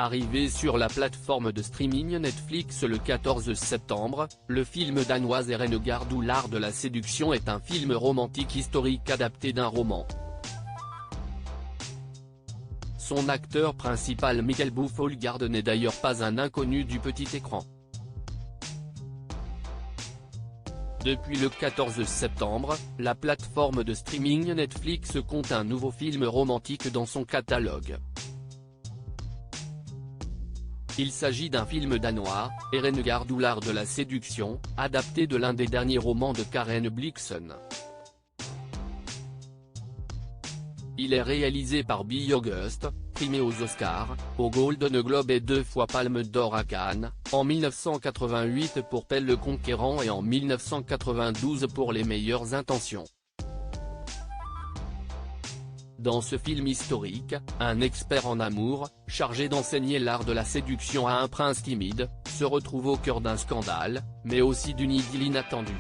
Arrivé sur la plateforme de streaming Netflix le 14 septembre, le film danois Erenegard ou l'art de la séduction est un film romantique historique adapté d'un roman. Son acteur principal Mikkel Bouffolgaard n'est d'ailleurs pas un inconnu du petit écran. Depuis le 14 septembre, la plateforme de streaming Netflix compte un nouveau film romantique dans son catalogue. Il s'agit d'un film danois, Erenegard ou l'art de la séduction, adapté de l'un des derniers romans de Karen Blixen. Il est réalisé par Bill August, primé aux Oscars, au Golden Globe et 2 fois Palme d'Or à Cannes, en 1988 pour Pelle le Conquérant et en 1992 pour Les Meilleures Intentions. Dans ce film historique, un expert en amour, chargé d'enseigner l'art de la séduction à un prince timide, se retrouve au cœur d'un scandale, mais aussi d'une idylle inattendue.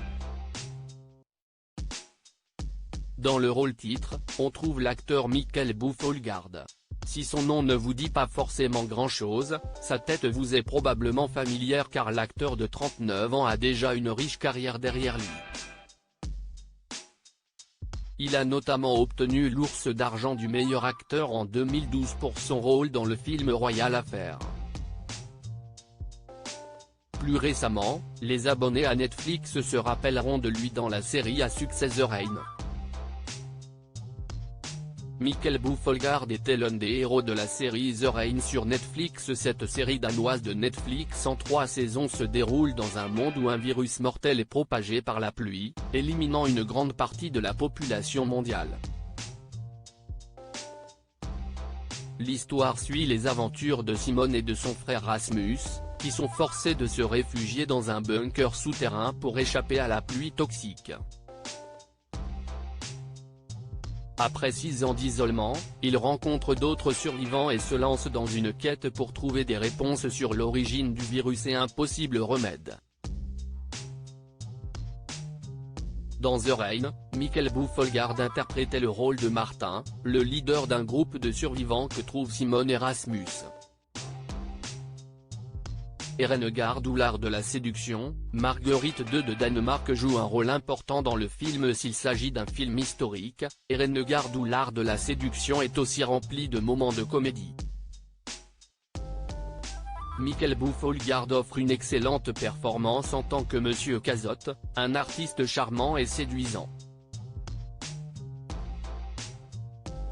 Dans le rôle-titre, on trouve l'acteur Mikkel Bouffolgaard. Si son nom ne vous dit pas forcément grand-chose, sa tête vous est probablement familière car l'acteur de 39 ans a déjà une riche carrière derrière lui. Il a notamment obtenu l'Ours d'argent du meilleur acteur en 2012 pour son rôle dans le film Royal Affair. Plus récemment, les abonnés à Netflix se rappelleront de lui dans la série à succès The Rain. Mikkel Bouffolgaard était l'un des héros de la série The Rain sur Netflix. Cette série danoise de Netflix en 3 saisons se déroule dans un monde où un virus mortel est propagé par la pluie, éliminant une grande partie de la population mondiale. L'histoire suit les aventures de Simone et de son frère Rasmus, qui sont forcés de se réfugier dans un bunker souterrain pour échapper à la pluie toxique. Après 6 ans d'isolement, ils rencontrent d'autres survivants et se lancent dans une quête pour trouver des réponses sur l'origine du virus et un possible remède. Dans The Rain, Mikkel Bouffolgaard interprétait le rôle de Martin, le leader d'un groupe de survivants que trouvent Simone et Rasmus. Erenegard ou l'art de la séduction, Marguerite II de Danemark joue un rôle important dans le film. S'il s'agit d'un film historique, Erenegard ou l'art de la séduction est aussi rempli de moments de comédie. Mikkel Bouffolgaard offre une excellente performance en tant que Monsieur Cazotte, un artiste charmant et séduisant.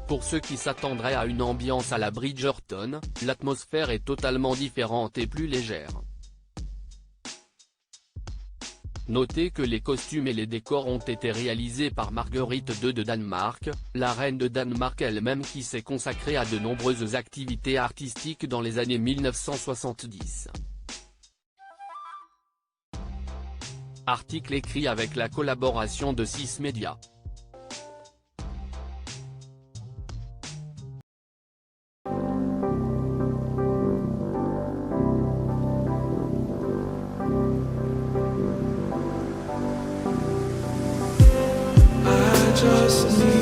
Pour ceux qui s'attendraient à une ambiance à la Bridgerton, l'atmosphère est totalement différente et plus légère. Notez que les costumes et les décors ont été réalisés par Marguerite II de Danemark, la reine de Danemark elle-même qui s'est consacrée à de nombreuses activités artistiques dans les années 1970. Article écrit avec la collaboration de 6 médias. Just need